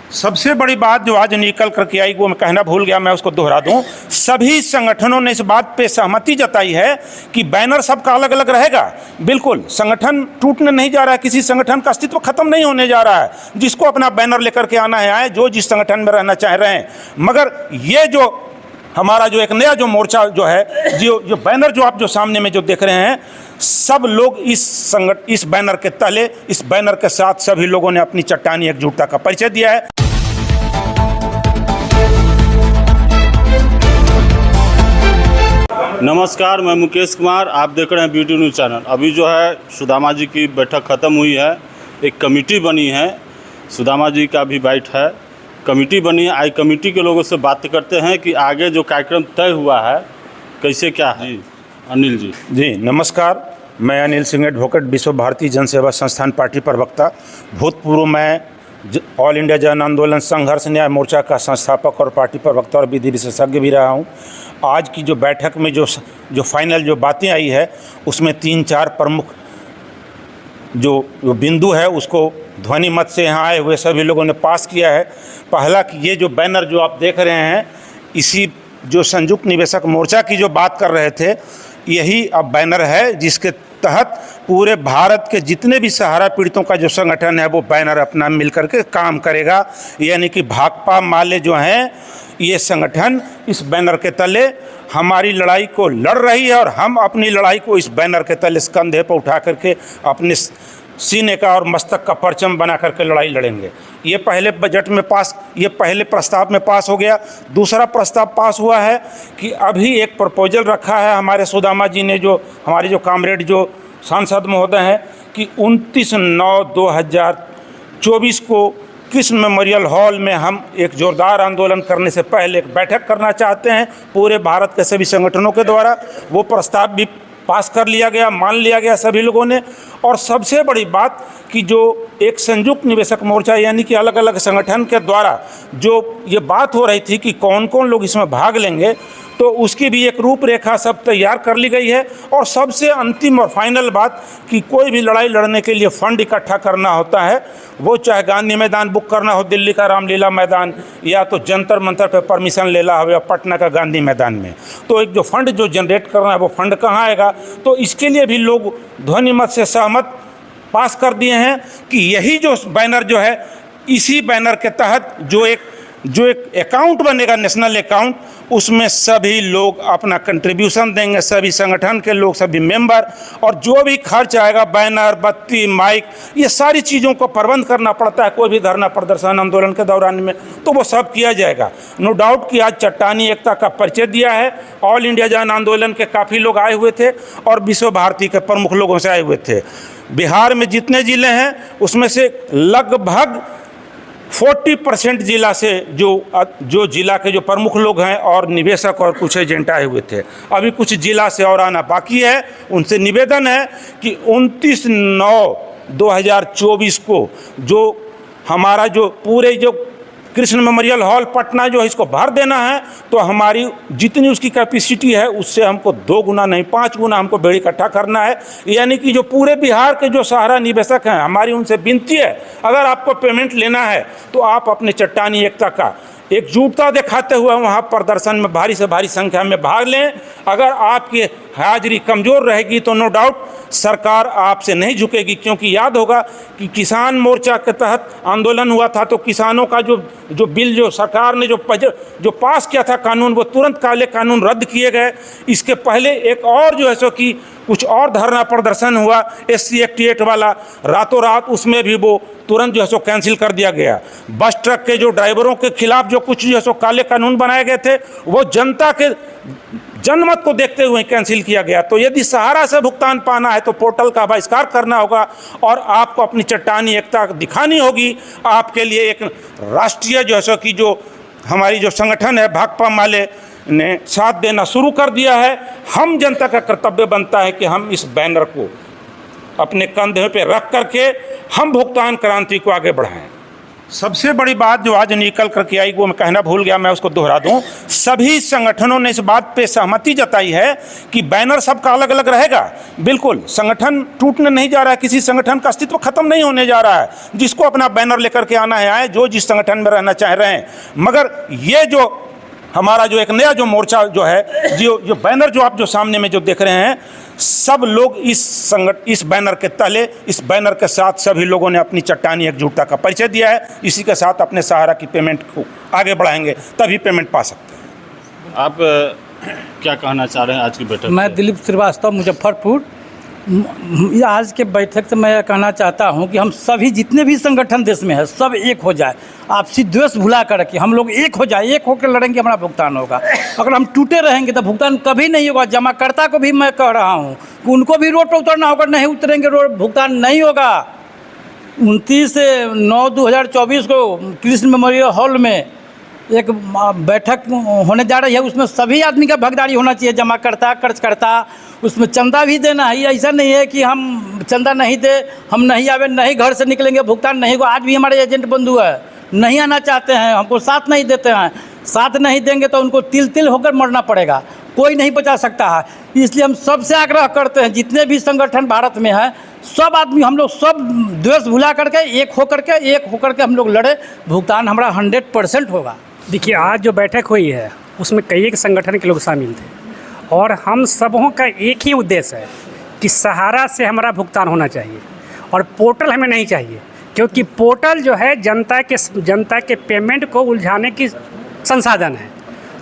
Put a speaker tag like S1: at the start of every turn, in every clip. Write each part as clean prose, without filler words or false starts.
S1: सबसे बड़ी बात जो आज निकल करके आई वो मैं कहना भूल गया, मैं उसको दोहरा दूं। सभी संगठनों ने इस बात पे सहमति जताई है कि बैनर सबका अलग अलग रहेगा। बिल्कुल, संगठन टूटने नहीं जा रहा है, किसी संगठन का अस्तित्व खत्म नहीं होने जा रहा है। जिसको अपना बैनर लेकर के आना है आए, जो जिस संगठन में रहना चाह रहे हैं। मगर ये जो हमारा जो एक नया जो मोर्चा जो है, जो बैनर जो आप जो सामने में जो देख रहे हैं, सब लोग इस बैनर के तले, इस बैनर के साथ सभी लोगों ने अपनी चट्टानी एकजुटता का परिचय दिया है।
S2: नमस्कार, मैं मुकेश कुमार, आप देख रहे हैं BT न्यूज़ चैनल। अभी जो है सुदामा जी की बैठक ख़त्म हुई है, एक कमेटी बनी है, सुदामा जी का भी बैठ है, कमेटी बनी है। आई कमेटी के लोगों से बात करते हैं कि आगे जो कार्यक्रम तय हुआ है कैसे क्या है। जी अनिल जी।
S1: नमस्कार, मैं अनिल सिंह, एडवोकेट, विश्व भारती जन सेवा संस्थान पार्टी प्रवक्ता। भूतपूर्व मैं ऑल इंडिया जन आंदोलन संघर्ष न्याय मोर्चा का संस्थापक और पार्टी प्रवक्ता और विधि विशेषज्ञ भी रहा हूँ। आज की जो बैठक में जो फाइनल जो बातें आई है, उसमें 3-4 प्रमुख जो बिंदु है उसको ध्वनि मत से यहाँ आए हुए सभी लोगों ने पास किया है। पहला कि ये जो बैनर जो आप देख रहे हैं, इसी जो संयुक्त निवेशक मोर्चा की जो बात कर रहे थे, यही अब बैनर है जिसके तहत पूरे भारत के जितने भी सहारा पीड़ितों का जो संगठन है वो बैनर अपना मिल करके काम करेगा। यानी कि भाकपा माले जो हैं, ये संगठन इस बैनर के तले हमारी लड़ाई को लड़ रही है और हम अपनी लड़ाई को इस बैनर के तले इस कंधे पर उठा करके अपने सीने का और मस्तक का परचम बना करके लड़ाई लड़ेंगे। ये पहले बजट में ये पहले प्रस्ताव में पास हो गया। दूसरा प्रस्ताव पास हुआ है कि अभी एक प्रपोजल रखा है हमारे सुदामा जी ने, जो हमारे जो कामरेड जो सांसद महोदय हैं, कि 29/9/2024 को कृष्ण मेमोरियल हॉल में हम एक जोरदार आंदोलन करने से पहले एक बैठक करना चाहते हैं पूरे भारत के सभी संगठनों के द्वारा। वो प्रस्ताव भी पास कर लिया गया, मान लिया गया सभी लोगों ने। और सबसे बड़ी बात कि जो एक संयुक्त निवेशक मोर्चा यानी कि अलग अलग संगठन के द्वारा जो ये बात हो रही थी कि कौन कौन लोग इसमें भाग लेंगे, तो उसकी भी एक रूपरेखा सब तैयार कर ली गई है। और सबसे अंतिम और फाइनल बात कि कोई भी लड़ाई लड़ने के लिए फंड इकट्ठा करना होता है, वो चाहे गांधी मैदान बुक करना हो, दिल्ली का रामलीला मैदान, या तो जंतर मंतर पे परमिशन लेना हो, या पटना का गांधी मैदान में, तो एक जो फंड जो जनरेट करना है वो फंड कहाँ आएगा। तो इसके लिए भी लोग ध्वनि मत से सहमत पास कर दिए हैं कि यही जो बैनर जो है, इसी बैनर के तहत जो एक अकाउंट बनेगा, नेशनल अकाउंट, उसमें सभी लोग अपना कंट्रीब्यूशन देंगे, सभी संगठन के लोग, सभी मेंबर, और जो भी खर्च आएगा, बैनर, बत्ती, माइक, ये सारी चीज़ों को प्रबंध करना पड़ता है कोई भी धरना प्रदर्शन आंदोलन के दौरान में, तो वो सब किया जाएगा। नो डाउट कि आज चट्टानी एकता का परिचय दिया है। ऑल इंडिया जन आंदोलन के काफ़ी लोग आए हुए थे और विश्व भारती के प्रमुख लोगों से आए हुए थे। बिहार में जितने ज़िले हैं उसमें से लगभग 40% जिला से जो जिला के जो प्रमुख लोग हैं और निवेशक और कुछ एजेंट आए हुए थे। अभी कुछ जिला से और आना बाकी है। उनसे निवेदन है कि 29/9/2024 को जो हमारा जो पूरे जो कृष्ण मेमोरियल हॉल पटना जो है, इसको भर देना है। तो हमारी जितनी उसकी कैपेसिटी है उससे हमको 2 गुना नहीं 5 गुना हमको भीड़ इकट्ठा करना है। यानी कि जो पूरे बिहार के जो सहारा निवेशक हैं, हमारी उनसे विनती है, अगर आपको पेमेंट लेना है तो आप अपने चट्टानी एकता का एकजुटता दिखाते हुए वहाँ प्रदर्शन में भारी से भारी संख्या में भाग लें। अगर आपकी हाजिरी कमज़ोर रहेगी तो नो डाउट सरकार आपसे नहीं झुकेगी, क्योंकि याद होगा कि किसान मोर्चा के तहत आंदोलन हुआ था तो किसानों का जो बिल जो सरकार ने जो पास किया था कानून, वो तुरंत काले कानून रद्द किए गए। इसके पहले एक और जो है सो कि कुछ और धरना प्रदर्शन हुआ SC Act 8 वाला, रातों रात उसमें भी वो तुरंत जो है सो कैंसिल कर दिया गया। बस ट्रक के जो ड्राइवरों के खिलाफ जो कुछ जो है सो काले कानून बनाए गए थे, वो जनता के जनमत को देखते हुए कैंसिल किया गया। तो यदि सहारा से भुगतान पाना है तो पोर्टल का बहिष्कार करना होगा और आपको अपनी चट्टानी एकता दिखानी होगी। आपके लिए एक राष्ट्रीय जो है सो कि जो हमारी जो संगठन है भाकपा माले ने साथ देना शुरू कर दिया है। हम जनता का कर्तव्य बनता है कि हम इस बैनर को अपने कंधे पे रख करके हम भुगतान क्रांति को आगे बढ़ाएं। सबसे बड़ी बात जो आज निकल करके आई वो मैं कहना भूल गया, मैं उसको दोहरा दूं। सभी संगठनों ने इस बात पे सहमति जताई है कि बैनर सबका अलग अलग रहेगा। बिल्कुल, संगठन टूटने नहीं जा रहा है, किसी संगठन का अस्तित्व खत्म नहीं होने जा रहा है। जिसको अपना बैनर लेकर के आना है आए, जो जिस संगठन में रहना चाह रहे हैं। मगर ये जो हमारा जो एक नया जो मोर्चा जो है, जो बैनर जो आप जो सामने में जो देख रहे हैं, सब लोग इस बैनर के तले, इस बैनर के साथ सभी लोगों ने अपनी चट्टानी एकजुटता का परिचय दिया है। इसी के साथ अपने सहारा की पेमेंट को आगे बढ़ाएंगे, तभी पेमेंट पा सकते हैं।
S2: आप क्या कहना चाह रहे हैं आज की बैठक?
S3: मैं दिलीप श्रीवास्तव, मुजफ्फरपुर। आज के बैठक से मैं यह कहना चाहता हूं कि हम सभी जितने भी संगठन देश में है सब एक हो जाए, आपसी द्वेष भुला करके हम लोग एक हो जाए, एक होकर लड़ेंगे, हमारा भुगतान होगा। अगर हम टूटे रहेंगे तो भुगतान कभी नहीं होगा। जमाकर्ता को भी मैं कह रहा हूं कि उनको भी रोड पर उतरना होगा, नहीं उतरेंगे रोड भुगतान नहीं होगा। 29/9/2024 को कृष्ण मेमोरियल हॉल में एक बैठक होने जा रही है। उसमें सभी आदमी का भागीदारी होना चाहिए, जमाकर्ता, कर्जकर्ता, उसमें चंदा भी देना है। ऐसा नहीं है कि हम चंदा नहीं दे, हम नहीं आवे, नहीं घर से निकलेंगे, भुगतान नहीं होगा। आज भी हमारे एजेंट बंधु है, नहीं आना चाहते हैं, हमको साथ नहीं देते हैं। साथ नहीं देंगे तो उनको तिल तिल होकर मरना पड़ेगा, कोई नहीं बचा सकता है। इसलिए हम सबसे आग्रह करते हैं, जितने भी संगठन भारत में हैं, सब आदमी हम लोग सब द्वेष भुला करके एक होकर के हम लोग लड़े, भुगतान हमारा 100% होगा।
S4: देखिए, आज जो बैठक हुई है उसमें कई एक संगठन के लोग शामिल थे और हम सबों का एक ही उद्देश्य है कि सहारा से हमारा भुगतान होना चाहिए और पोर्टल हमें नहीं चाहिए, क्योंकि पोर्टल जो है जनता के पेमेंट को उलझाने की संसाधन है।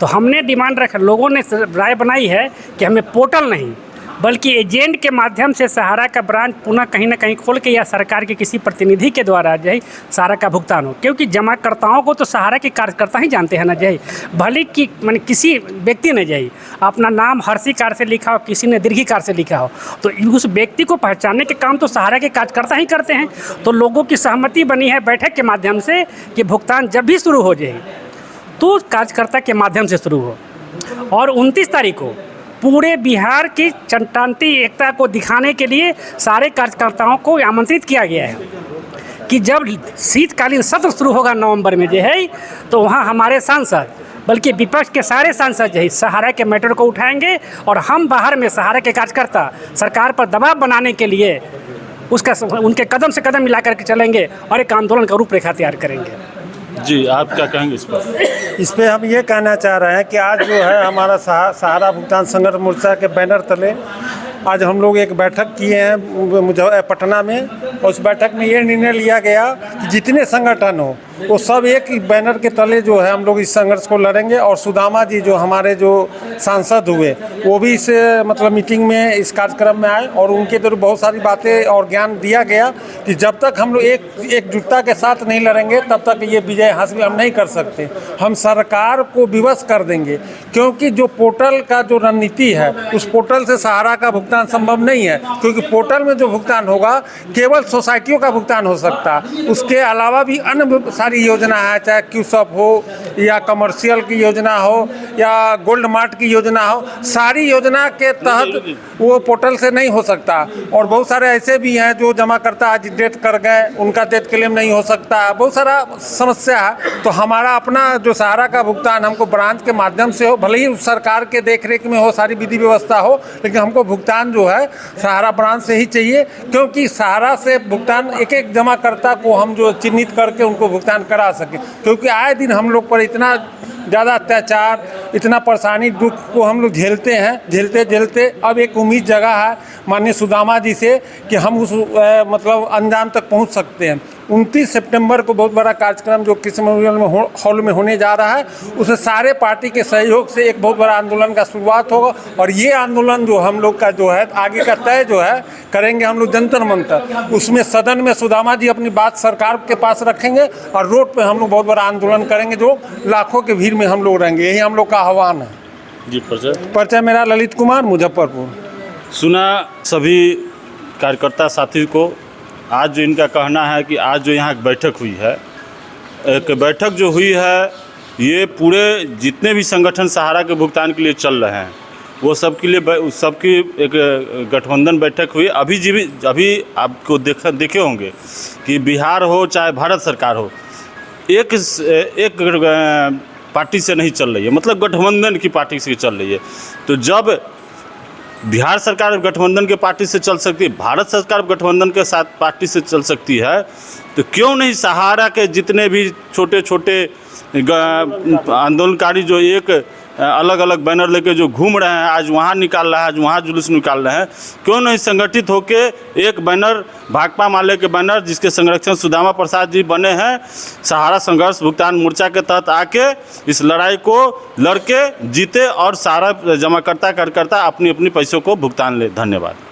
S4: तो हमने डिमांड लोगों ने राय बनाई है कि हमें पोर्टल नहीं बल्कि एजेंट के माध्यम से सहारा का ब्रांच पुनः कहीं ना कहीं खोल के या सरकार के किसी प्रतिनिधि के द्वारा जो है सहारा का भुगतान हो, क्योंकि जमाकर्ताओं को तो सहारा के कार्यकर्ता ही जानते हैं ना जय। भले कि मैंने किसी व्यक्ति ने जय अपना नाम हर्षिकार से लिखा हो, किसी ने दीर्घिकार से लिखा हो, तो उस व्यक्ति को पहचानने के काम तो सहारा के कार्यकर्ता ही करते हैं। तो लोगों की सहमति बनी है बैठक के माध्यम से कि भुगतान जब भी शुरू हो जाए तो कार्यकर्ता के माध्यम से शुरू हो। और 29 तारीख को पूरे बिहार की चट्टानी एकता को दिखाने के लिए सारे कार्यकर्ताओं को आमंत्रित किया गया है कि जब शीतकालीन सत्र शुरू होगा नवंबर में जो है, तो वहाँ हमारे सांसद बल्कि विपक्ष के सारे सांसद जो है सहारा के मैटर को उठाएंगे और हम बाहर में सहारा के कार्यकर्ता सरकार पर दबाव बनाने के लिए उनके कदम से कदम मिला करके चलेंगे और एक आंदोलन का रूपरेखा तैयार करेंगे।
S2: जी, आप क्या कहेंगे इस पर?
S5: इस पे हम ये कहना चाह रहे हैं कि आज जो है हमारा सहारा भुगतान संघर्ष मोर्चा के बैनर तले आज हम लोग एक बैठक किए हैं पटना में, और उस बैठक में ये निर्णय लिया गया कि जितने संगठन हो वो सब एक ही बैनर के तले जो है हम लोग इस संघर्ष को लड़ेंगे। और सुदामा जी जो हमारे जो सांसद हुए वो भी इस मतलब मीटिंग में इस कार्यक्रम में आए और उनके द्वारा बहुत सारी बातें और ज्ञान दिया गया कि जब तक हम लोग एकजुटता के साथ नहीं लड़ेंगे तब तक ये विजय हासिल हम नहीं कर सकते। हम सरकार को विवश कर देंगे, क्योंकि जो पोर्टल का जो रणनीति है उस पोर्टल से सहारा का भुगतान संभव नहीं है, क्योंकि पोर्टल में जो भुगतान होगा केवल सोसाइटियों का भुगतान हो सकता है। उसके अलावा भी अन्य सारी योजना है, चाहे क्यूसअप हो या कमर्शियल की योजना हो या गोल्ड मार्ट की योजना हो, सारी योजना के तहत वो पोर्टल से नहीं हो सकता। और बहुत सारे ऐसे भी हैं जो जमाकर्ता आज डेथ कर गए, उनका डेथ क्लेम नहीं हो सकता, बहुत सारा समस्या है। तो हमारा अपना जो सहारा का भुगतान हमको ब्रांच के माध्यम से हो, भले ही सरकार के देखरेख में हो, सारी विधि व्यवस्था हो, लेकिन हमको भुगतान जो है सहारा ब्रांच से ही चाहिए, क्योंकि सहारा से भुगतान एक एक जमाकर्ता को हम जो चिन्हित करके उनको भुगतान करा सके। क्योंकि आए दिन हम लोग पर इतना ज़्यादा अत्याचार, इतना परेशानी, दुख को हम लोग झेलते हैं, झेलते अब एक उम्मीद जगा है माननीय सुदामा जी से कि हम उस मतलब अंजाम तक पहुंच सकते हैं। 29 सितंबर को बहुत बड़ा कार्यक्रम जो कृष्ण मेमोरियल हॉल में होने जा रहा है, उसमें सारे पार्टी के सहयोग से एक बहुत बड़ा आंदोलन का शुरुआत होगा। और ये आंदोलन जो हम लोग का जो है आगे का तय जो है करेंगे हम लोग जंतर मंतर, उसमें सदन में सुदामा जी अपनी बात सरकार के पास रखेंगे और रोड पे हम लोग बहुत बड़ा आंदोलन करेंगे जो लाखों की भीड़ में हम लोग रहेंगे। यही हम लोग का आह्वान है।
S2: जी,
S5: परिचय मेरा ललित कुमार, मुजफ्फरपुर।
S2: सुना सभी कार्यकर्ता साथी को। आज जो इनका कहना है कि आज जो यहाँ बैठक हुई है, एक बैठक जो हुई है ये पूरे जितने भी संगठन सहारा के भुगतान के लिए चल रहे हैं वो सबके लिए सबकी एक गठबंधन बैठक हुई। अभी आपको देखे होंगे कि बिहार हो चाहे भारत सरकार हो, एक पार्टी से नहीं चल रही है, मतलब गठबंधन की पार्टी से चल रही है। तो जब बिहार सरकार गठबंधन के पार्टी से चल सकती है, भारत सरकार गठबंधन के साथ पार्टी से चल सकती है, तो क्यों नहीं सहारा के जितने भी छोटे छोटे आंदोलनकारी जो एक अलग अलग बैनर लेके जो घूम रहे हैं, आज वहाँ निकाल रहा है, आज वहाँ जुलूस निकाल रहे हैं, क्यों नहीं संगठित होके एक बैनर भाकपा माले के बैनर जिसके संरक्षण सुदामा प्रसाद जी बने हैं, सहारा संघर्ष भुगतान मोर्चा के तहत आके इस लड़ाई को लड़के जीते और सारा जमाकर्ता कार्यकर्ता अपनी अपनी पैसों को भुगतान ले। धन्यवाद।